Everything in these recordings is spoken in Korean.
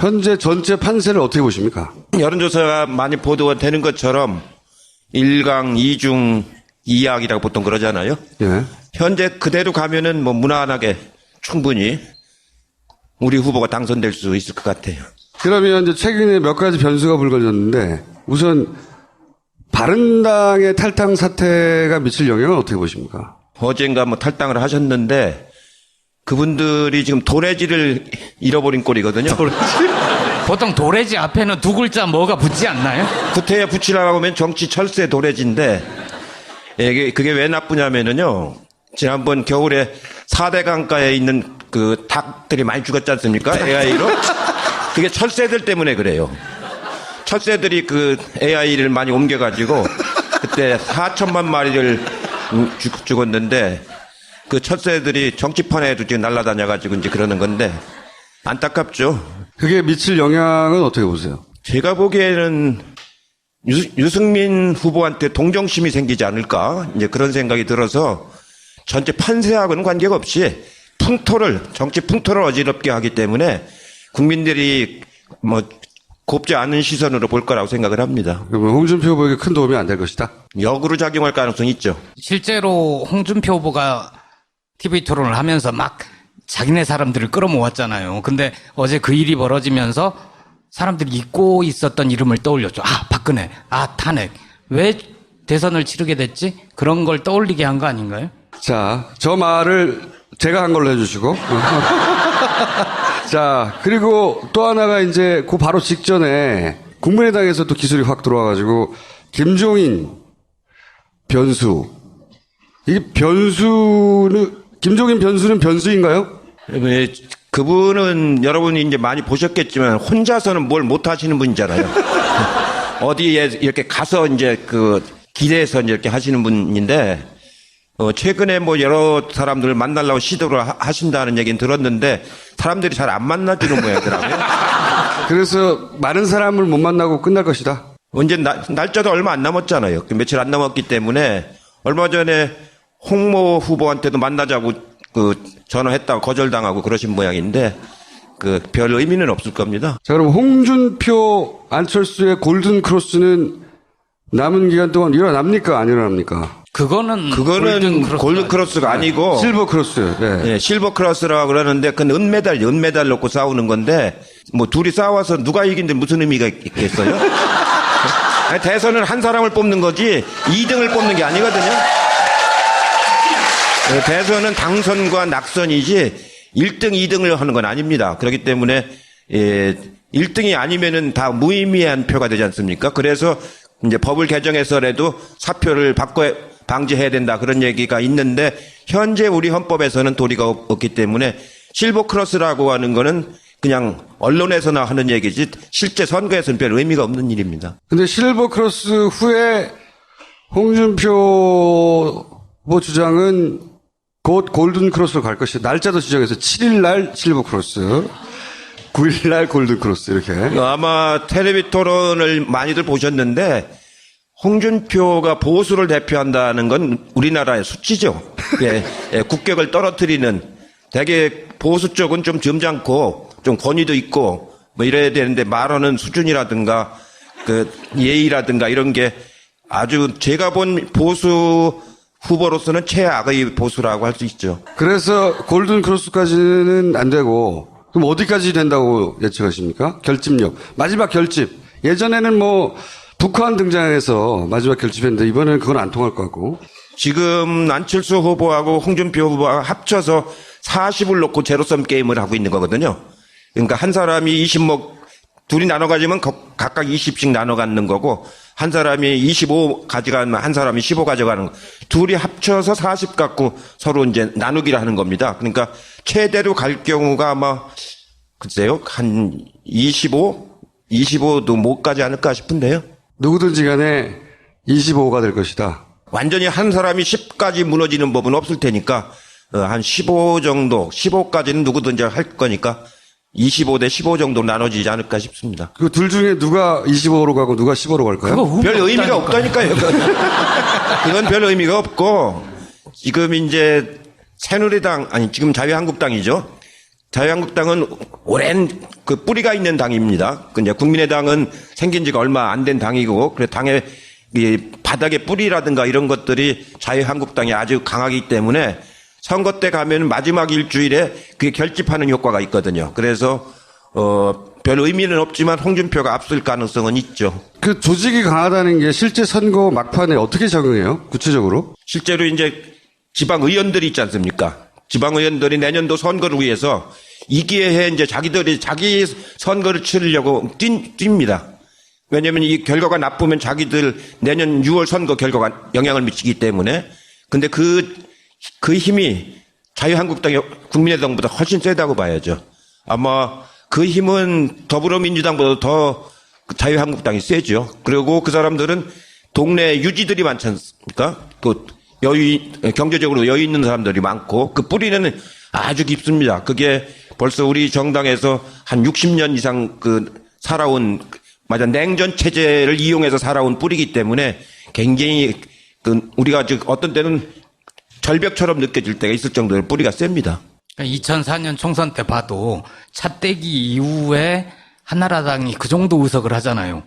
현재 전체 판세를 어떻게 보십니까? 여론조사가 많이 보도가 되는 것처럼 1강, 2중, 2약이라고 보통 그러잖아요. 예. 현재 그대로 가면은 뭐 무난하게 충분히 우리 후보가 당선될 수 있을 것 같아요. 그러면 이제 최근에 몇 가지 변수가 불거졌는데 우선 바른당의 탈당 사태가 미칠 영향은 어떻게 보십니까? 어젠가 뭐 탈당을 하셨는데 그분들이 지금 도래지를 잃어버린 꼴이거든요. 보통 도래지 앞에는 두 글자 뭐가 붙지 않나요? 구태여 붙이라고 하면 정치 철새 도래지인데 그게 왜 나쁘냐면은요. 지난번 겨울에 4대 강가에 있는 그 닭들이 많이 죽었지 않습니까? AI로. 그게 철새들 때문에 그래요. 철새들이 그 AI를 많이 옮겨가지고 그때 4천만 마리를 죽었는데 그 철새들이 정치판에도 지금 날아다녀가지고 이제 그러는 건데 안타깝죠. 그게 미칠 영향은 어떻게 보세요? 제가 보기에는 유승민 후보한테 동정심이 생기지 않을까 이제 그런 생각이 들어서 전체 판세하고는 관계가 없이 정치 풍토를 어지럽게 하기 때문에 국민들이 뭐 곱지 않은 시선으로 볼 거라고 생각을 합니다. 그러면 홍준표 후보에게 큰 도움이 안 될 것이다? 역으로 작용할 가능성이 있죠. 실제로 홍준표 후보가 TV 토론을 하면서 막 자기네 사람들을 끌어모았잖아요. 근데 어제 그 일이 벌어지면서 사람들이 잊고 있었던 이름을 떠올렸죠. 아, 박근혜. 아, 탄핵. 왜 대선을 치르게 됐지? 그런 걸 떠올리게 한 거 아닌가요? 자, 저 말을 제가 한 걸로 해주시고. 자, 그리고 또 하나가 이제 그 바로 직전에 국민의당에서 또 기술이 확 들어와가지고 김종인 변수. 이게 김종인 변수는 변수인가요? 그분은 여러분이 이제 많이 보셨겠지만 혼자서는 뭘 못 하시는 분이잖아요. 어디에 이렇게 가서 이제 그 길에서 이제 이렇게 하시는 분인데 최근에 뭐 여러 사람들을 만나려고 시도를 하신다는 얘기는 들었는데 사람들이 잘 안 만나주는 모양이더라고요. 그래서 많은 사람을 못 만나고 끝날 것이다. 언제 날짜도 얼마 안 남았잖아요. 며칠 안 남았기 때문에 얼마 전에 홍모 후보한테도 만나자고 전화했다고 거절당하고 그러신 모양인데 별 의미는 없을 겁니다. 자, 그럼 홍준표, 안철수의 골든 크로스는 남은 기간 동안 일어납니까? 안 일어납니까? 그거는 골든 크로스가 아니고 실버 크로스. 네. 네, 실버 크로스라고 그러는데 그건 은메달 놓고 싸우는 건데 뭐 둘이 싸워서 누가 이긴데 무슨 의미가 있겠어요? 아니, 대선은 한 사람을 뽑는 거지 2등을 뽑는 게 아니거든요. 네, 대선은 당선과 낙선이지 1등, 2등을 하는 건 아닙니다. 그렇기 때문에 1등이 아니면은 다 무의미한 표가 되지 않습니까? 그래서 이제 법을 개정해서라도 사표를 방지해야 된다 그런 얘기가 있는데 현재 우리 헌법에서는 도리가 없기 때문에 실버 크로스라고 하는 거는 그냥 언론에서나 하는 얘기지 실제 선거에서는 별 의미가 없는 일입니다. 근데 실버 크로스 후에 홍준표 후보 주장은 곧 골든 크로스로 갈 것이다. 날짜도 지정해서 7일 날 실버 크로스, 9일 날 골든 크로스 이렇게. 아마 텔레비 토론을 많이들 보셨는데 홍준표가 보수를 대표한다는 건 우리나라의 수치죠. 국격을 떨어뜨리는 되게 보수 쪽은 좀 점잖고 좀 권위도 있고 뭐 이래야 되는데 말하는 수준이라든가 예의라든가 이런 게 아주 제가 본 보수 후보로서는 최악의 보수라고 할 수 있죠. 그래서 골든 크로스까지는 안 되고 그럼 어디까지 된다고 예측하십니까? 결집력. 마지막 결집. 예전에는 뭐 북한 등장해서 마지막 결집했는데 이번에는 그건 안 통할 것 같고. 지금 안철수 후보하고 홍준표 후보가 합쳐서 40을 놓고 제로섬 게임을 하고 있는 거거든요. 그러니까 한 사람이 20목 둘이 나눠 가지면 각각 20씩 나눠 갖는 거고 한 사람이 25 가져가면 한 사람이 15 가져가는 거. 둘이 합쳐서 40 갖고 서로 이제 나누기를 하는 겁니다. 그러니까 최대로 갈 경우가 아마 글쎄요. 한 25도 못 가지 않을까 싶은데요. 누구든지 간에 25가 될 것이다. 완전히 한 사람이 10까지 무너지는 법은 없을 테니까 한 15 정도, 15까지는 누구든지 할 거니까 25대 15 정도 나눠지지 않을까 싶습니다. 그 둘 중에 누가 25로 가고 누가 15로 갈까요? 별 의미가 없다니까요. 그건 별 의미가 없고 지금 이제 새누리당 지금 자유한국당이죠. 자유한국당은 오랜 그 뿌리가 있는 당입니다. 그 이제 국민의당은 생긴 지가 얼마 안 된 당이고, 그래 당의 이 바닥의 뿌리라든가 이런 것들이 자유한국당이 아주 강하기 때문에 선거 때 가면 마지막 일주일에 그게 결집하는 효과가 있거든요. 그래서 별 의미는 없지만 홍준표가 앞설 가능성은 있죠. 그 조직이 강하다는 게 실제 선거 막판에 어떻게 작용해요? 구체적으로? 실제로 이제 지방 의원들이 있지 않습니까? 지방 의원들이 내년도 선거를 위해서 이 기회에 이제 자기들이 자기 선거를 치르려고 뜁니다. 왜냐하면 이 결과가 나쁘면 자기들 내년 6월 선거 결과가 영향을 미치기 때문에. 근데 그 힘이 자유한국당이 국민의당보다 훨씬 세다고 봐야죠. 아마 그 힘은 더불어민주당보다 더 자유한국당이 세죠. 그리고 그 사람들은 동네 유지들이 많지 않습니까? 그 경제적으로 여유 있는 사람들이 많고 그 뿌리는 아주 깊습니다. 그게 벌써 우리 정당에서 한 60년 이상 살아온, 냉전 체제를 이용해서 살아온 뿌리기 때문에 굉장히 우리가 어떤 때는 절벽처럼 느껴질 때가 있을 정도로 뿌리가 셉니다. 2004년 총선 때 봐도 차떼기 이후에 한나라당이 그 정도 의석을 하잖아요.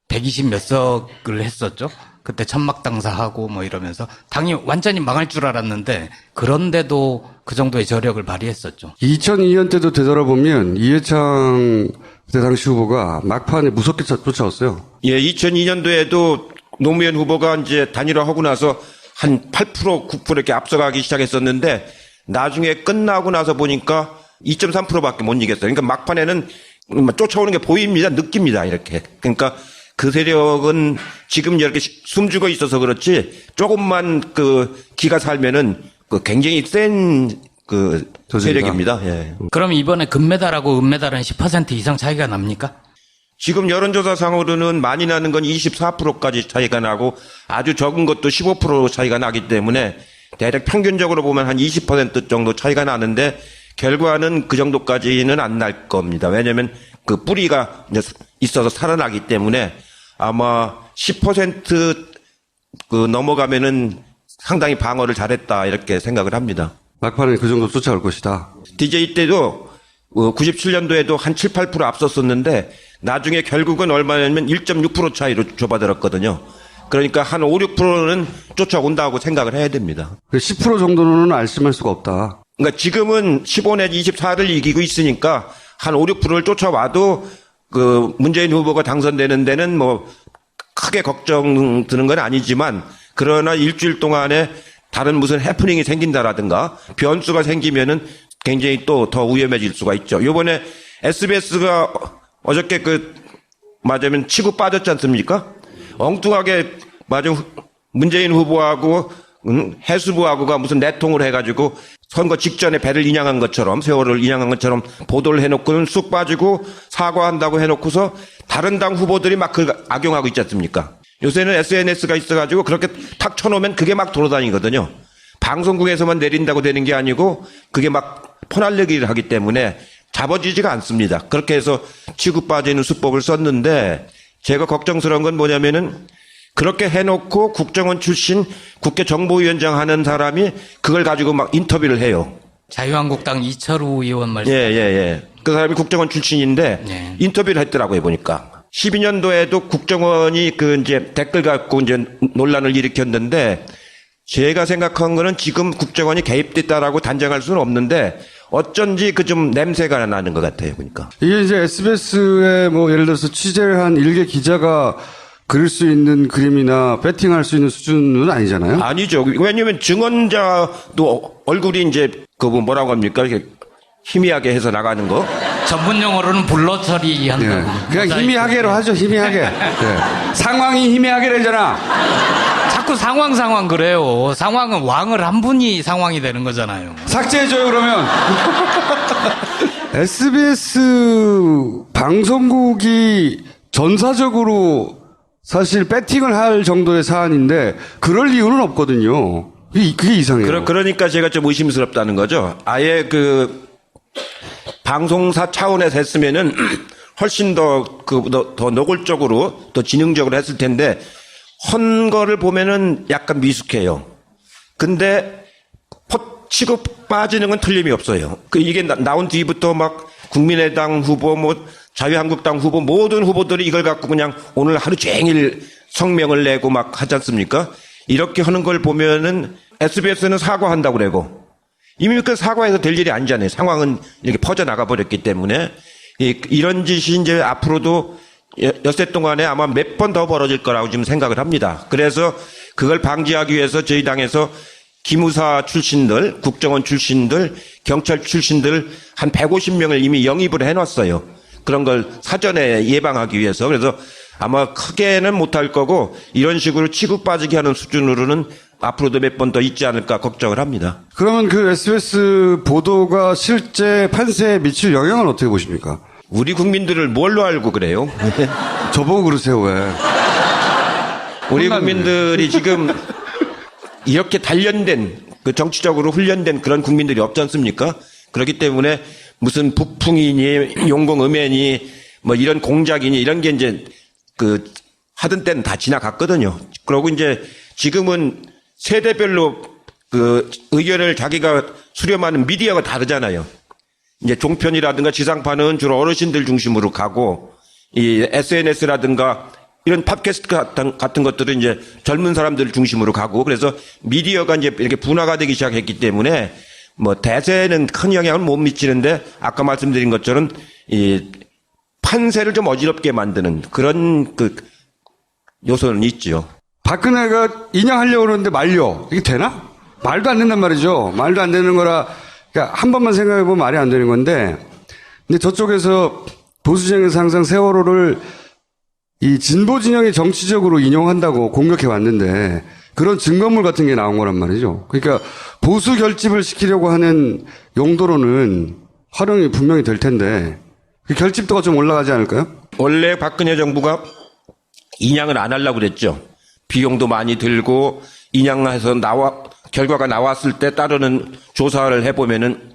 120 몇 석을 했었죠. 그때 천막당사하고 뭐 이러면서 당이 완전히 망할 줄 알았는데 그런데도 그 정도의 저력을 발휘했었죠. 2002년 때도 되돌아보면 이해창 그때 당시 후보가 막판에 무섭게 쫓아왔어요. 예, 2002년도에도 노무현 후보가 이제 단일화하고 나서 한 8%, 9% 이렇게 앞서가기 시작했었는데 나중에 끝나고 나서 보니까 2.3%밖에 못 이겼어요. 그러니까 막판에는 쫓아오는 게 보입니다. 느낍니다. 이렇게. 그러니까 그 세력은 지금 이렇게 숨죽어 있어서 그렇지 조금만 기가 살면은 굉장히 센 세력입니다. 예. 그럼 이번에 금메달하고 은메달은 10% 이상 차이가 납니까? 지금 여론조사상으로는 많이 나는 건 24%까지 차이가 나고 아주 적은 것도 15% 차이가 나기 때문에 대략 평균적으로 보면 한 20% 정도 차이가 나는데 결과는 그 정도까지는 안 날 겁니다. 왜냐하면 그 뿌리가 이제 있어서 살아나기 때문에 아마 10% 넘어가면은 상당히 방어를 잘했다 이렇게 생각을 합니다. 막판에 그 정도 쫓아올 것이다. DJ 때도 97년도에도 한 7, 8% 앞섰었는데 나중에 결국은 얼마냐면 1.6% 차이로 좁아들었거든요. 그러니까 한 5, 6%는 쫓아온다고 생각을 해야 됩니다. 10% 정도는 알심할 수가 없다. 그러니까 지금은 15 내지 24를 이기고 있으니까 한 5, 6%를 쫓아와도 문재인 후보가 당선되는 데는 뭐 크게 걱정 드는 건 아니지만 그러나 일주일 동안에 다른 무슨 해프닝이 생긴다라든가 변수가 생기면은 굉장히 또 더 위험해질 수가 있죠. 이번에 SBS가 어저께 맞으면 치고 빠졌지 않습니까? 엉뚱하게 문재인 후보하고 해수부하고가 무슨 내통을 해가지고 선거 직전에 배를 인양한 것처럼 세월을 인양한 것처럼 보도를 해놓고는 쑥 빠지고 사과한다고 해놓고서 다른 당 후보들이 막 그걸 악용하고 있지 않습니까? 요새는 SNS가 있어가지고 그렇게 탁 쳐놓으면 그게 막 돌아다니거든요. 방송국에서만 내린다고 되는 게 아니고 그게 막 퍼날르기를 하기 때문에 잡아지지가 않습니다. 그렇게 해서 치고 빠지는 수법을 썼는데 제가 걱정스러운 건 뭐냐면은 그렇게 해놓고 국정원 출신 국회 정보위원장 하는 사람이 그걸 가지고 막 인터뷰를 해요. 자유한국당 이철우 의원 말씀. 예. 그 사람이 국정원 출신인데 예. 인터뷰를 했더라고요, 보니까. 12년도에도 국정원이 이제 댓글 갖고 이제 논란을 일으켰는데 제가 생각한 거는 지금 국정원이 개입됐다라고 단정할 수는 없는데 어쩐지 좀 냄새가 나는 것 같아요, 보니까. 이게 이제 SBS에 예를 들어서 취재를 한 일개 기자가 그릴 수 있는 그림이나 배팅할 수 있는 수준은 아니잖아요? 아니죠. 왜냐면 증언자도 얼굴이 이제 뭐라고 합니까? 이렇게 희미하게 해서 나가는 거. 전문 용어로는 블러 처리한다고. 네. 그냥 희미하게로 하죠, 희미하게. 네. 상황이 희미하게 되잖아. 자꾸 상황 그래요. 상황은 왕을 한 분이 상황이 되는 거잖아요. 삭제해줘요, 그러면. SBS 방송국이 전사적으로 사실 배팅을 할 정도의 사안인데 그럴 이유는 없거든요. 그게 이상해요. 그러니까 제가 좀 의심스럽다는 거죠. 아예 방송사 차원에서 했으면은 훨씬 더 노골적으로 더 지능적으로 했을 텐데 헌 거를 보면은 약간 미숙해요. 근데 치고 빠지는 건 틀림이 없어요. 이게 나온 뒤부터 막 국민의당 후보, 뭐 자유한국당 후보, 모든 후보들이 이걸 갖고 그냥 오늘 하루 종일 성명을 내고 막 하지 않습니까? 이렇게 하는 걸 보면은 SBS는 사과한다고 그러고 이미 그 사과해서 될 일이 아니잖아요. 상황은 이렇게 퍼져나가 버렸기 때문에 이런 짓이 이제 앞으로도 엿새 동안에 아마 몇 번 더 벌어질 거라고 지금 생각을 합니다. 그래서 그걸 방지하기 위해서 저희 당에서 기무사 출신들, 국정원 출신들, 경찰 출신들 한 150명을 이미 영입을 해놨어요. 그런 걸 사전에 예방하기 위해서. 그래서 아마 크게는 못할 거고 이런 식으로 치고 빠지게 하는 수준으로는 앞으로도 몇 번 더 있지 않을까 걱정을 합니다. 그러면 그 SBS 보도가 실제 판세에 미칠 영향은 어떻게 보십니까? 우리 국민들을 뭘로 알고 그래요? 저보고 그러세요, 왜? 우리 혼났네. 국민들이 지금 이렇게 단련된, 정치적으로 훈련된 그런 국민들이 없지 않습니까? 그렇기 때문에 무슨 북풍이니, 용공음해니, 뭐 이런 공작이니, 이런 게 이제 하던 때는 다 지나갔거든요. 그러고 이제 지금은 세대별로 의견을 자기가 수렴하는 미디어가 다르잖아요. 이제 종편이라든가 지상파는 주로 어르신들 중심으로 가고, 이 SNS라든가 이런 팟캐스트 같은 것들은 이제 젊은 사람들 중심으로 가고, 그래서 미디어가 이제 이렇게 분화가 되기 시작했기 때문에 뭐 대세는 큰 영향을 못 미치는데 아까 말씀드린 것처럼 이 판세를 좀 어지럽게 만드는 그런 요소는 있죠. 박근혜가 인양하려고 그러는데 말려. 이게 되나? 말도 안 된단 말이죠. 말도 안 되는 거라, 그러니까 한 번만 생각해보면 말이 안 되는 건데, 근데 저쪽에서 보수진영에서 항상 세월호를 이 진보 진영이 정치적으로 인용한다고 공격해 왔는데, 그런 증거물 같은 게 나온 거란 말이죠. 그러니까 보수 결집을 시키려고 하는 용도로는 활용이 분명히 될 텐데, 그 결집도가 좀 올라가지 않을까요? 원래 박근혜 정부가 인양을 안 하려고 그랬죠. 비용도 많이 들고 인양해서 결과가 나왔을 때 따르는 조사를 해보면은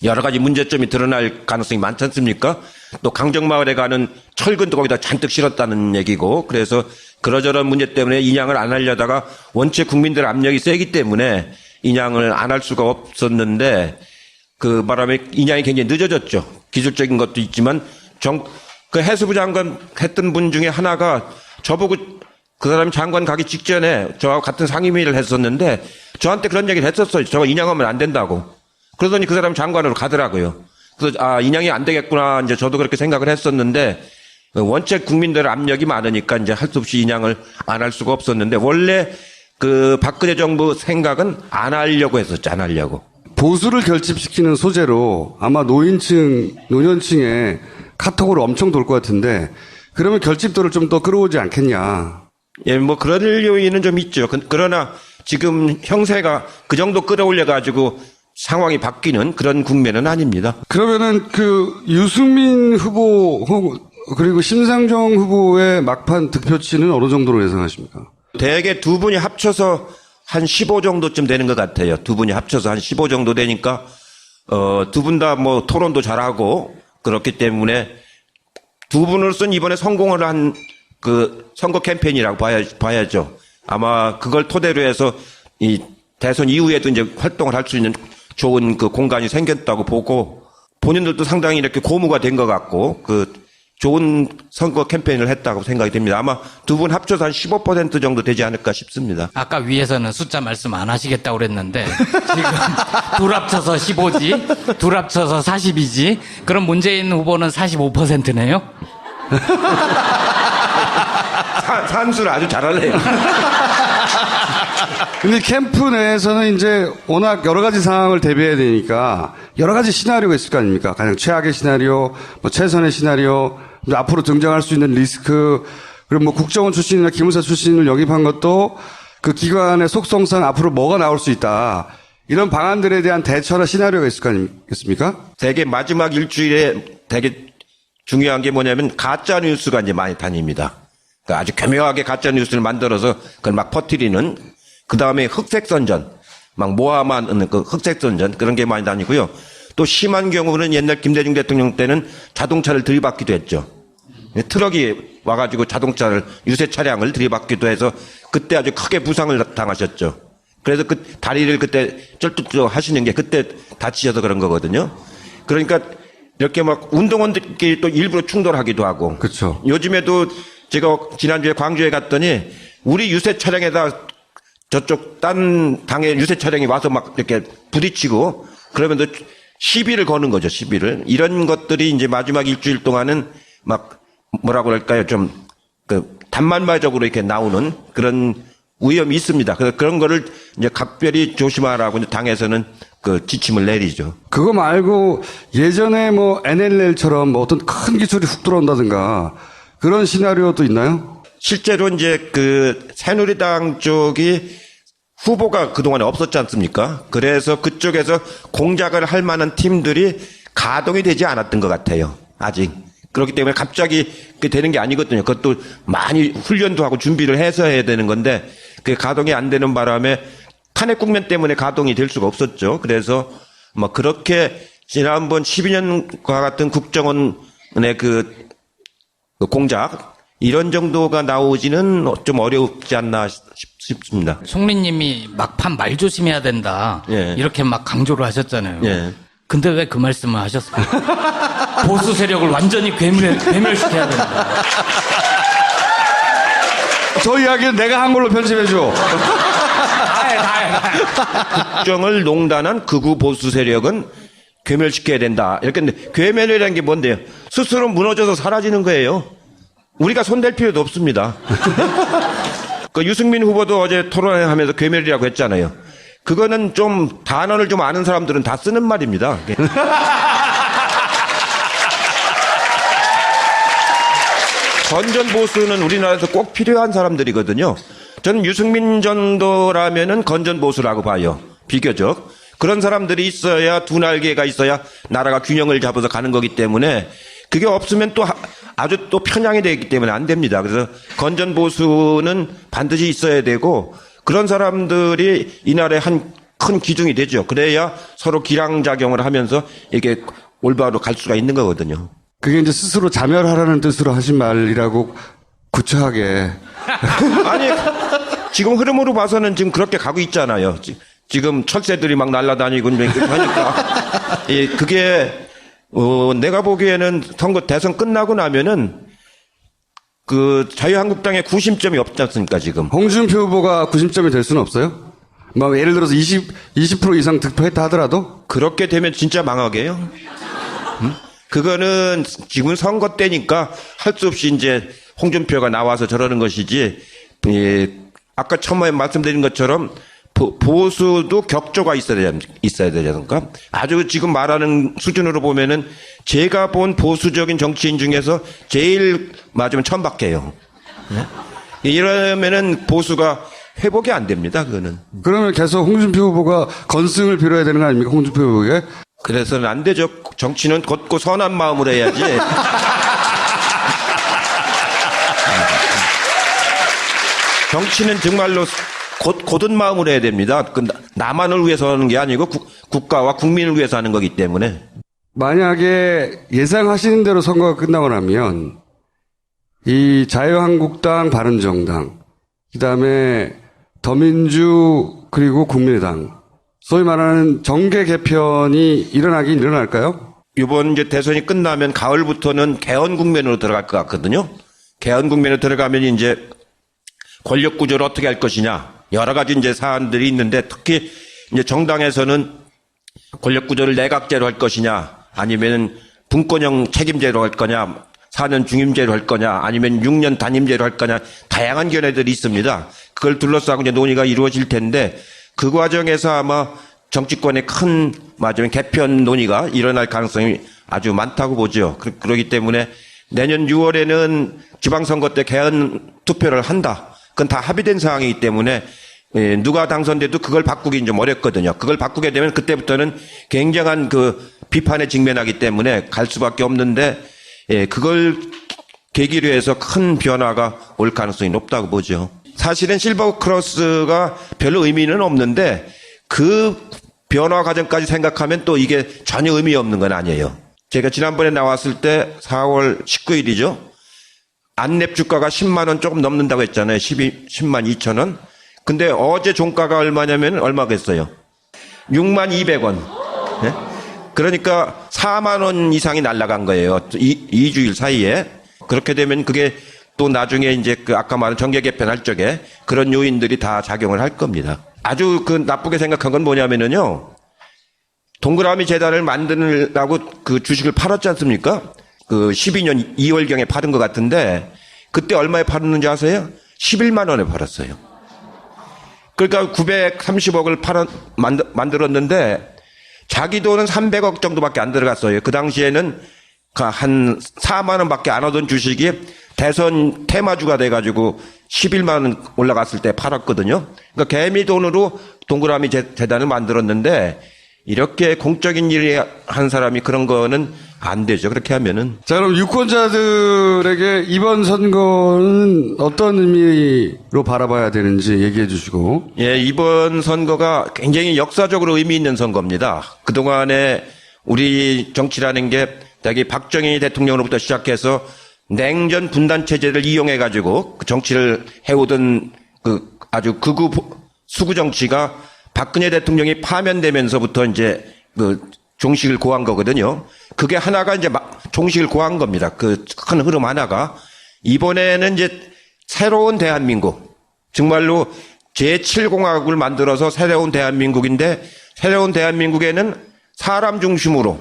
여러 가지 문제점이 드러날 가능성이 많지 않습니까? 또 강정마을에 가는 철근도 거기다 잔뜩 실었다는 얘기고, 그래서 그러저런 문제 때문에 인양을 안 하려다가 원체 국민들 압력이 세기 때문에 인양을 안 할 수가 없었는데, 그 바람에 인양이 굉장히 늦어졌죠. 기술적인 것도 있지만 그 해수부 장관 했던 분 중에 하나가 저보고 그 사람이 장관 가기 직전에 저하고 같은 상임위를 했었는데 저한테 그런 얘기를 했었어요. 저거 인양하면 안 된다고. 그러더니 그 사람 장관으로 가더라고요. 그래서 인양이 안 되겠구나. 이제 저도 그렇게 생각을 했었는데 원체 국민들 압력이 많으니까 이제 할 수 없이 인양을 안 할 수가 없었는데 원래 그 박근혜 정부 생각은 안 하려고 했었죠. 안 하려고. 보수를 결집시키는 소재로 아마 노년층에 카톡으로 엄청 돌 것 같은데, 그러면 결집도를 좀 더 끌어오지 않겠냐. 예, 뭐 그럴 요인은 좀 있죠. 그러나 지금 형세가 그 정도 끌어올려가지고 상황이 바뀌는 그런 국면은 아닙니다. 그러면은 유승민 후보 그리고 심상정 후보의 막판 득표치는 어느 정도로 예상하십니까? 대개 두 분이 합쳐서 한 15 정도쯤 되는 것 같아요. 두 분이 합쳐서 한 15 정도 되니까 두 분 다 뭐 토론도 잘하고 그렇기 때문에 두 분으로서는 이번에 성공을 한 선거 캠페인이라고 봐야죠. 아마 그걸 토대로 해서 이 대선 이후에도 이제 활동을 할 수 있는 좋은 공간이 생겼다고 보고, 본인들도 상당히 이렇게 고무가 된 것 같고 좋은 선거 캠페인을 했다고 생각이 됩니다. 아마 두 분 합쳐서 한 15% 정도 되지 않을까 싶습니다. 아까 위에서는 숫자 말씀 안 하시겠다고 그랬는데 지금 둘 합쳐서 15지, 둘 합쳐서 40이지. 그럼 문재인 후보는 45%네요? 산수를 아주 잘하네요. 근데 캠프 내에서는 이제 워낙 여러 가지 상황을 대비해야 되니까 여러 가지 시나리오가 있을 거 아닙니까? 가장 최악의 시나리오, 뭐 최선의 시나리오, 앞으로 등장할 수 있는 리스크, 그리고 뭐 국정원 출신이나 기무사 출신을 영입한 것도 그 기관의 속성상 앞으로 뭐가 나올 수 있다. 이런 방안들에 대한 대처나 시나리오가 있을 거 아니겠습니까? 되게 마지막 일주일에 되게 중요한 게 뭐냐면 가짜 뉴스가 이제 많이 다닙니다. 그러니까 아주 교묘하게 가짜 뉴스를 만들어서 그걸 막 퍼뜨리는, 그 다음에 흑색선전, 막 모함하는 흑색선전, 그런 게 많이 다니고요. 또 심한 경우는 옛날 김대중 대통령 때는 자동차를 들이받기도 했죠. 트럭이 와가지고 자동차를, 유세 차량을 들이받기도 해서 그때 아주 크게 부상을 당하셨죠. 그래서 그 다리를 그때 쩔뚝쩔뚝 하시는 게 그때 다치셔서 그런 거거든요. 그러니까 이렇게 막 운동원들끼리 또 일부러 충돌하기도 하고. 그렇죠. 요즘에도 제가 지난주에 광주에 갔더니 우리 유세 차량에다 저쪽 딴 당의 유세 차량이 와서 막 이렇게 부딪히고 그러면서 시비를 거는 거죠, 시비를. 이런 것들이 이제 마지막 일주일 동안은 막 뭐라고 할까요? 좀 단말마적으로 이렇게 나오는 그런 위험이 있습니다. 그래서 그런 거를 이제 각별히 조심하라고 이제 당에서는 그 지침을 내리죠. 그거 말고 예전에 뭐 NLL처럼 뭐 어떤 큰 기술이 훅 들어온다든가 그런 시나리오도 있나요? 실제로 이제 그 새누리당 쪽이 후보가 그동안에 없었지 않습니까? 그래서 그쪽에서 공작을 할 만한 팀들이 가동이 되지 않았던 것 같아요. 아직. 그렇기 때문에 갑자기 그게 되는 게 아니거든요. 그것도 많이 훈련도 하고 준비를 해서 해야 되는 건데 그게 가동이 안 되는 바람에 탄핵 국면 때문에 가동이 될 수가 없었죠. 그래서 뭐 그렇게 지난번 12년과 같은 국정원의 그 공작 이런 정도가 나오지는 좀 어렵지 않나 싶습니다. 총리님이 막판 말 조심해야 된다. 예. 이렇게 막 강조를 하셨잖아요. 예. 근데 왜 그 말씀을 하셨어요? 보수 세력을 완전히 괴멸시켜야 된다. 저 이야기는 내가 한 걸로 편집해줘. 국정을 농단한 극우 보수 세력은 괴멸시켜야 된다. 이렇게 했는데 괴멸이라는 게 뭔데요? 스스로 무너져서 사라지는 거예요. 우리가 손댈 필요도 없습니다. 그 유승민 후보도 어제 토론회하면서 괴멸이라고 했잖아요. 그거는 좀 단어를 좀 아는 사람들은 다 쓰는 말입니다. 건전 보수는 우리나라에서 꼭 필요한 사람들이거든요. 저는 유승민 정도라면은 건전 보수라고 봐요. 비교적. 그런 사람들이 있어야 두 날개가 있어야 나라가 균형을 잡아서 가는 거기 때문에 그게 없으면 또 아주 또 편향이 되기 때문에 안 됩니다. 그래서 건전 보수는 반드시 있어야 되고 그런 사람들이 이 나라의 한 큰 기둥이 되죠. 그래야 서로 기량작용을 하면서 이게 올바로 갈 수가 있는 거거든요. 그게 이제 스스로 자멸하라는 뜻으로 하신 말이라고 구차하게. 아니, 지금 흐름으로 봐서는 지금 그렇게 가고 있잖아요. 지금 철새들이 막 날아다니고 이렇게 하니까. 예, 그게, 내가 보기에는 선거 대선 끝나고 나면은 그 자유한국당의 구심점이 없지 않습니까, 지금. 홍준표 후보가 구심점이 될 수는 없어요? 뭐 예를 들어서 20% 이상 득표했다 하더라도? 그렇게 되면 진짜 망하게요. 그거는 지금 선거 때니까 할 수 없이 이제 홍준표가 나와서 저러는 것이지, 예, 아까 처음에 말씀드린 것처럼 보수도 격조가 있어야 되지 않습니까? 아주 지금 말하는 수준으로 보면은 제가 본 보수적인 정치인 중에서 제일 맞으면 천박해요. 이러면은 보수가 회복이 안 됩니다, 그거는. 그러면 계속 홍준표 후보가 건승을 빌어야 되는 거 아닙니까? 홍준표 후보에게? 그래서는 안 되죠. 정치는 곧고 선한 마음으로 해야지. 정치는 정말로 곧은 마음으로 해야 됩니다. 나만을 위해서 하는 게 아니고 국가와 국민을 위해서 하는 거기 때문에. 만약에 예상하시는 대로 선거가 끝나고 나면 이 자유한국당, 바른정당, 그다음에 더민주 그리고 국민의당 소위 말하는 정계 개편이 일어나긴 일어날까요? 이번 이제 대선이 끝나면 가을부터는 개헌 국면으로 들어갈 것 같거든요. 개헌 국면으로 들어가면 이제 권력 구조를 어떻게 할 것이냐 여러 가지 이제 사안들이 있는데 특히 이제 정당에서는 권력 구조를 내각제로 할 것이냐 아니면 분권형 책임제로 할 거냐 4년 중임제로 할 거냐 아니면 6년 단임제로 할 거냐 다양한 견해들이 있습니다. 그걸 둘러싸고 이제 논의가 이루어질 텐데 그 과정에서 아마 정치권의 큰 맞으면 개편 논의가 일어날 가능성이 아주 많다고 보죠. 그렇기 때문에 내년 6월에는 지방선거 때 개헌 투표를 한다. 그건 다 합의된 사항이기 때문에 누가 당선돼도 그걸 바꾸긴 좀 어렵거든요. 그걸 바꾸게 되면 그때부터는 굉장한 그 비판에 직면하기 때문에 갈 수밖에 없는데 그걸 계기로 해서 큰 변화가 올 가능성이 높다고 보죠. 사실은 실버크로스가 별로 의미는 없는데 그 변화 과정까지 생각하면 또 이게 전혀 의미 없는 건 아니에요. 제가 지난번에 나왔을 때 4월 19일이죠. 안랩 주가가 10만 원 조금 넘는다고 했잖아요. 10만 2천 원. 근데 어제 종가가 얼마냐면 얼마겠어요? 62,200원. 네? 그러니까 4만 원 이상이 날아간 거예요. 2주일 사이에. 그렇게 되면 그게 또 나중에 이제 그 아까 말한 정계 개편할 적에 그런 요인들이 다 작용을 할 겁니다. 아주 그 나쁘게 생각한 건 뭐냐면은요. 동그라미 재단을 만드느라고 그 주식을 팔았지 않습니까? 그 12년 2월경에 팔은 것 같은데 그때 얼마에 팔았는지 아세요? 11만 원에 팔았어요. 그러니까 930억을 만들었는데 자기 돈은 300억 정도밖에 안 들어갔어요. 그 당시에는 한 4만 원밖에 안 하던 주식이 대선 테마주가 돼가지고 11만 원 올라갔을 때 팔았거든요. 그러니까 개미 돈으로 동그라미 재단을 만들었는데 이렇게 공적인 일을 한 사람이 그런 거는 안 되죠. 그렇게 하면은. 자, 그럼 유권자들에게 이번 선거는 어떤 의미로 바라봐야 되는지 얘기해 주시고. 예, 이번 선거가 굉장히 역사적으로 의미 있는 선거입니다. 그동안에 우리 정치라는 게 자기 박정희 대통령으로부터 시작해서 냉전 분단 체제를 이용해 가지고 그 정치를 해오던 그 아주 극우 수구 정치가 박근혜 대통령이 파면되면서부터 이제 그 종식을 고한 거거든요. 그게 하나가 이제 종식을 고한 겁니다. 그 큰 흐름 하나가. 이번에는 이제 새로운 대한민국, 정말로 제7공화국을 만들어서 새로운 대한민국인데 새로운 대한민국에는 사람 중심으로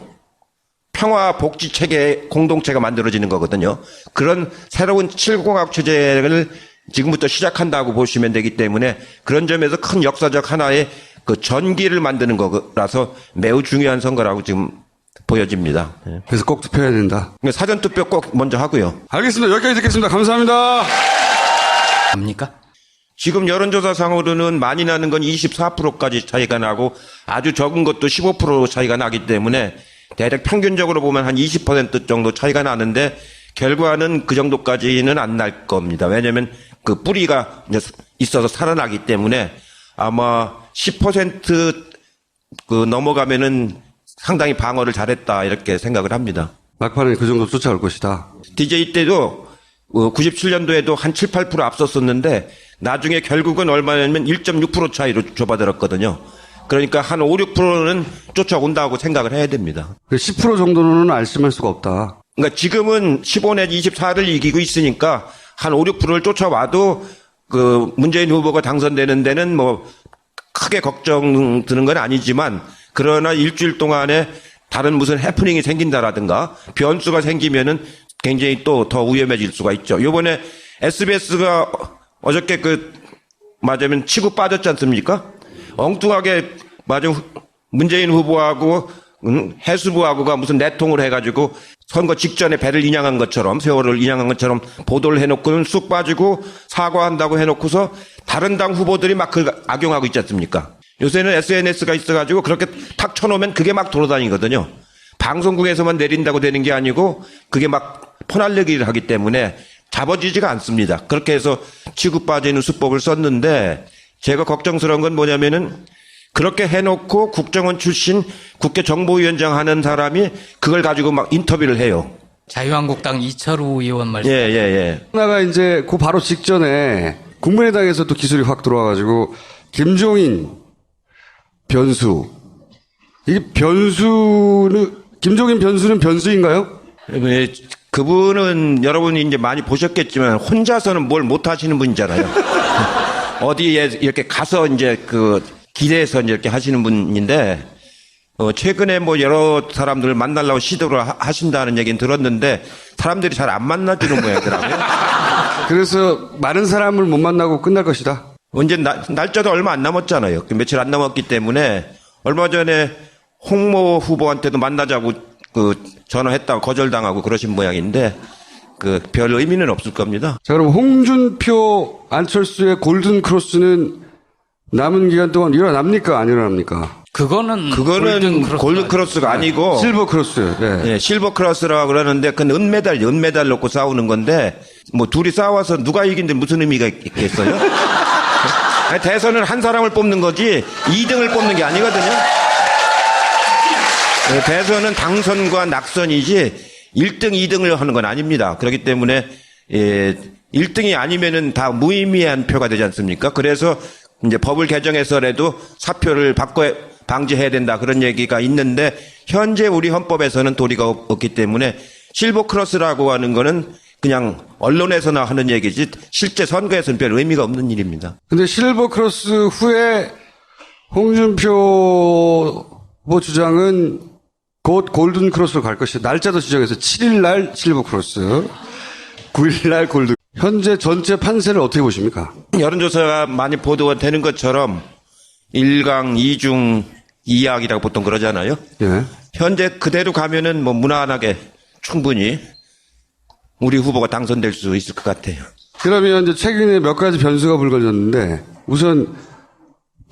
평화 복지 체계 공동체가 만들어지는 거거든요. 그런 새로운 7공화국 체제를 지금부터 시작한다고 보시면 되기 때문에 그런 점에서 큰 역사적 하나의 그 전기를 만드는 거라서 매우 중요한 선거라고 지금 보여집니다. 그래서 꼭 투표해야 된다. 사전 투표 꼭 먼저 하고요. 알겠습니다. 여기까지 듣겠습니다. 감사합니다. 압니까? 지금 여론조사상으로는 많이 나는 건 24%까지 차이가 나고 아주 적은 것도 15% 차이가 나기 때문에 대략 평균적으로 보면 한 20% 정도 차이가 나는데 결과는 그 정도까지는 안 날 겁니다. 왜냐하면 그 뿌리가 이제 있어서 살아나기 때문에 아마 10% 그 넘어가면은 상당히 방어를 잘했다 이렇게 생각을 합니다. 막판에 그 정도 쫓아올 것이다. DJ 때도 97년도에도 한 7, 8% 앞섰었는데 나중에 결국은 얼마냐면 1.6% 차이로 좁아들었거든요. 그러니까 한 5, 6%는 쫓아온다고 생각을 해야 됩니다. 10% 정도는 알심할 수가 없다. 그러니까 지금은 15 내지 24를 이기고 있으니까 한 5, 6%를 쫓아와도 그 문재인 후보가 당선되는 데는 뭐 크게 걱정 드는 건 아니지만 그러나 일주일 동안에 다른 무슨 해프닝이 생긴다라든가 변수가 생기면은 굉장히 또 더 위험해질 수가 있죠. 요번에 SBS가 어저께 맞으면 치고 빠졌지 않습니까? 엉뚱하게 문재인 후보하고 해수부하고가 무슨 내통을 해가지고 선거 직전에 배를 인양한 것처럼 세월을 인양한 것처럼 보도를 해놓고는 쑥 빠지고 사과한다고 해놓고서 다른 당 후보들이 막 그걸 악용하고 있지 않습니까? 요새는 SNS가 있어가지고 그렇게 탁 쳐놓으면 그게 막 돌아다니거든요. 방송국에서만 내린다고 되는 게 아니고 그게 막 퍼날르기를 하기 때문에 잡아지지가 않습니다. 그렇게 해서 치고 빠지는 수법을 썼는데 제가 걱정스러운 건 뭐냐면은 그렇게 해놓고 국정원 출신 국회 정보위원장 하는 사람이 그걸 가지고 막 인터뷰를 해요. 자유한국당 이철우 의원 말씀. 예. 하나가 이제 그 바로 직전에 국민의당에서도 기술이 확 들어와가지고 김종인 변수. 이게 김종인 변수는 변수인가요? 그분은 여러분이 이제 많이 보셨겠지만 혼자서는 뭘 못하시는 분이잖아요. 어디에 이렇게 가서 이제 기대해서 이렇게 하시는 분인데, 최근에 뭐 여러 사람들을 만나려고 시도를 하신다는 얘기는 들었는데, 사람들이 잘 안 만나주는 모양이더라고요. 그래서 많은 사람을 못 만나고 끝날 것이다. 언제 날짜도 얼마 안 남았잖아요. 며칠 안 남았기 때문에, 얼마 전에 홍모 후보한테도 만나자고 전화했다고 거절당하고 그러신 모양인데, 별 의미는 없을 겁니다. 자, 그럼 홍준표, 안철수의 골든 크로스는 남은 기간 동안 일어납니까? 안 일어납니까? 그거는 골든 크로스가 아니고 실버 크로스. 네. 예, 실버 크로스라고 그러는데 그건 은메달 놓고 싸우는 건데 뭐 둘이 싸워서 누가 이긴데 무슨 의미가 있겠어요? 아니, 대선은 한 사람을 뽑는 거지 2등을 뽑는 게 아니거든요. 예, 대선은 당선과 낙선이지 1등, 2등을 하는 건 아닙니다. 그렇기 때문에 1등이 아니면은 다 무의미한 표가 되지 않습니까? 그래서 이제 법을 개정해서라도 사표를 방지해야 된다 그런 얘기가 있는데 현재 우리 헌법에서는 도리가 없기 때문에 실버 크로스라고 하는 거는 그냥 언론에서나 하는 얘기지 실제 선거에서는 별 의미가 없는 일입니다. 근데 실버 크로스 후에 홍준표 후보 주장은 곧 골든 크로스로 갈 것이다. 날짜도 지정해서 7일 날 실버 크로스, 9일 날 골든. 현재 전체 판세를 어떻게 보십니까? 여론조사가 많이 보도가 되는 것처럼 1강, 2중, 2약이라고 보통 그러잖아요. 예. 현재 그대로 가면은 뭐 무난하게 충분히 우리 후보가 당선될 수 있을 것 같아요. 그러면 이제 최근에 몇 가지 변수가 불거졌는데 우선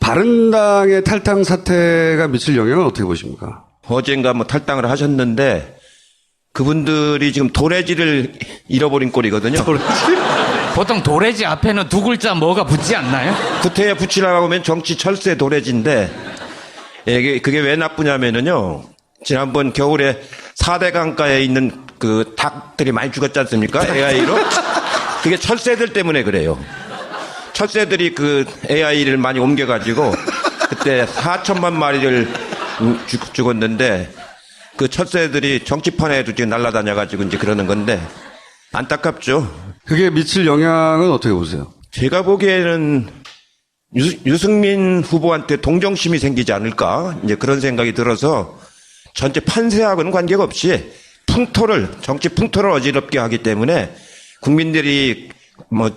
바른당의 탈당 사태가 미칠 영향은 어떻게 보십니까? 어젠가 뭐 탈당을 하셨는데 그분들이 지금 도래지를 잃어버린 꼴이거든요. 보통 도래지 앞에는 두 글자 뭐가 붙지 않나요? 구태에 붙이라고 하면 정치 철새 도래지인데 그게 왜 나쁘냐면은요. 지난번 겨울에 4대 강가에 있는 그 닭들이 많이 죽었지 않습니까? AI로. 그게 철새들 때문에 그래요. 철새들이 그 AI를 많이 옮겨가지고 그때 4천만 마리를 죽었는데 그 철새들이 정치판에도 지금 날아다녀가지고 이제 그러는 건데 안타깝죠. 그게 미칠 영향은 어떻게 보세요? 제가 보기에는 유승민 후보한테 동정심이 생기지 않을까 이제 그런 생각이 들어서 전체 판세하고는 관계가 없이 정치 풍토를 어지럽게 하기 때문에 국민들이 뭐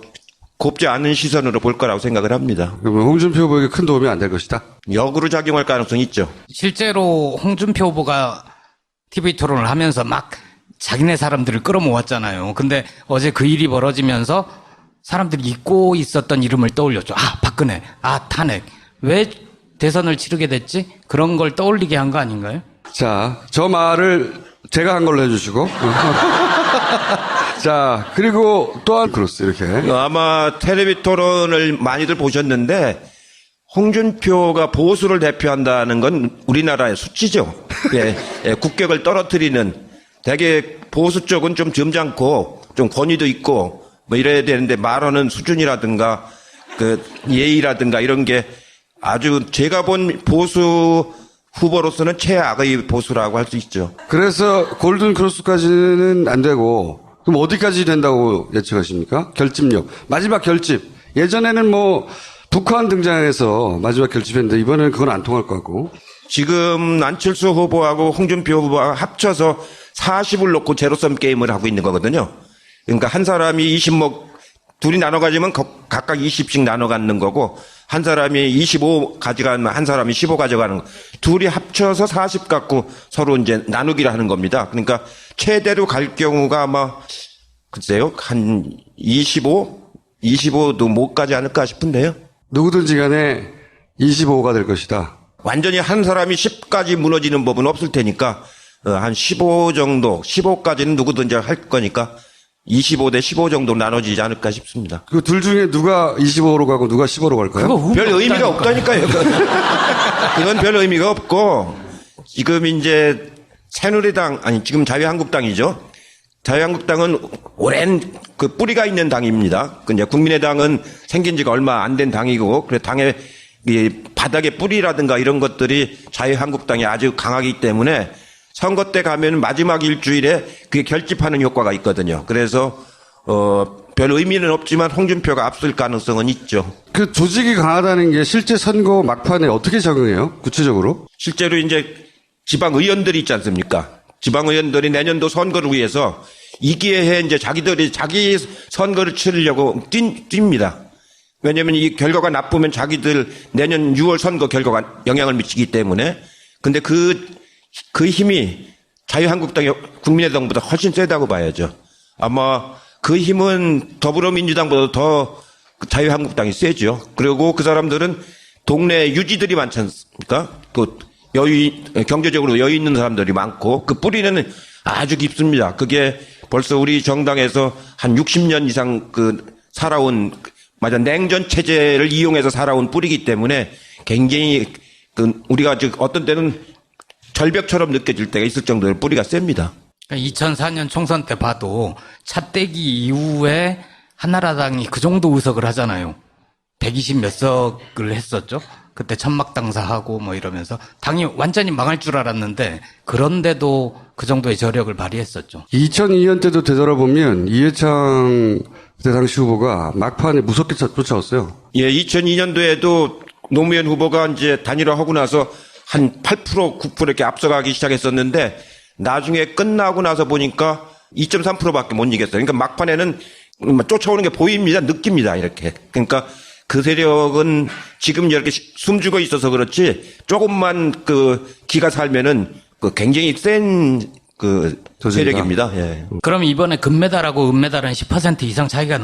곱지 않은 시선으로 볼 거라고 생각을 합니다. 그러면 홍준표 후보에게 큰 도움이 안 될 것이다? 역으로 작용할 가능성이 있죠. 실제로 홍준표 후보가 TV 토론을 하면서 막 자기네 사람들을 끌어모았잖아요. 근데 어제 그 일이 벌어지면서 사람들이 잊고 있었던 이름을 떠올렸죠. 아, 박근혜. 아, 탄핵. 왜 대선을 치르게 됐지? 그런 걸 떠올리게 한 거 아닌가요? 자, 저 말을 제가 한 걸로 해주시고. 자, 그리고 또한 크로스 이렇게. 아마 텔레비 토론을 많이들 보셨는데 홍준표가 보수를 대표한다는 건 우리나라의 수치죠. 예, 국격을 떨어뜨리는 되게 보수 쪽은 좀 점잖고 좀 권위도 있고 뭐 이래야 되는데 말하는 수준이라든가 그 예의라든가 이런 게 아주 제가 본 보수 후보로서는 최악의 보수라고 할 수 있죠. 그래서 골든 크로스까지는 안 되고 그럼 어디까지 된다고 예측하십니까? 결집력. 마지막 결집. 예전에는 뭐 북한 등장해서 마지막 결집했는데 이번에는 그건 안 통할 것 같고. 지금 안철수 후보하고 홍준표 후보가 합쳐서 40을 놓고 제로섬 게임을 하고 있는 거거든요. 그러니까 한 사람이 20목 둘이 나눠 가지면 각각 20씩 나눠 갖는 거고 한 사람이 25 가져가면 한 사람이 15 가져가는 거. 둘이 합쳐서 40 갖고 서로 이제 나누기를 하는 겁니다. 그러니까 최대로 갈 경우가 아마 글쎄요. 한 25도 못 가지 않을까 싶은데요. 누구든지 간에 25가 될 것이다. 완전히 한 사람이 10까지 무너지는 법은 없을 테니까 한 15 정도, 15까지는 누구든지 할 거니까 25대 15 정도 나눠지지 않을까 싶습니다. 그 둘 중에 누가 25로 가고 누가 15로 갈까요? 그거 별 의미가 없다니까요. 그건 별 의미가 없고 지금 이제 새누리당 아니 지금 자유한국당이죠. 자유한국당은 오랜 그 뿌리가 있는 당입니다. 근데 국민의당은 생긴 지가 얼마 안 된 당이고 그래 당의 이 바닥의 뿌리라든가 이런 것들이 자유한국당이 아주 강하기 때문에 선거 때 가면 마지막 일주일에 그게 결집하는 효과가 있거든요. 그래서 별 의미는 없지만 홍준표가 앞설 가능성은 있죠. 그 조직이 강하다는 게 실제 선거 막판에 어떻게 적용해요? 구체적으로? 실제로 이제 지방 의원들이 있지 않습니까? 지방 의원들이 내년도 선거를 위해서 이 기회에 이제 자기들이 자기 선거를 치르려고 뜁니다. 왜냐면 이 결과가 나쁘면 자기들 내년 6월 선거 결과가 영향을 미치기 때문에. 근데 그 힘이 자유한국당이 국민의당보다 훨씬 세다고 봐야죠. 아마 그 힘은 더불어민주당보다 더 자유한국당이 세죠. 그리고 그 사람들은 동네 유지들이 많지 않습니까? 그 경제적으로 여유 있는 사람들이 많고 그 뿌리는 아주 깊습니다. 그게 벌써 우리 정당에서 한 60년 이상 살아온 냉전 체제를 이용해서 살아온 뿌리이기 때문에 굉장히 우리가 어떤 때는 절벽처럼 느껴질 때가 있을 정도로 뿌리가 셉니다. 2004년 총선 때 봐도 차떼기 이후에 한나라당이 그 정도 의석을 하잖아요. 120 몇 석을 했었죠. 그때 천막당사하고 뭐 이러면서 당이 완전히 망할 줄 알았는데 그런데도 그 정도의 저력을 발휘했었죠. 2002년 때도 되돌아보면 이해창 그때 당시 후보가 막판에 무섭게 쫓아왔어요. 예, 2002년도에도 노무현 후보가 이제 단일화하고 나서 한 8%, 9% 이렇게 앞서가기 시작했었는데 나중에 끝나고 나서 보니까 2.3%밖에 못 이겼어요. 그러니까 막판에는 쫓아오는 게 보입니다. 느낍니다. 이렇게. 그러니까 그 세력은 지금 이렇게 숨죽어 있어서 그렇지 조금만 그 기가 살면은 그 굉장히 센 그 조직이다. 세력입니다. 예. 그럼 이번에 금메달하고 은메달은 10% 이상 차이가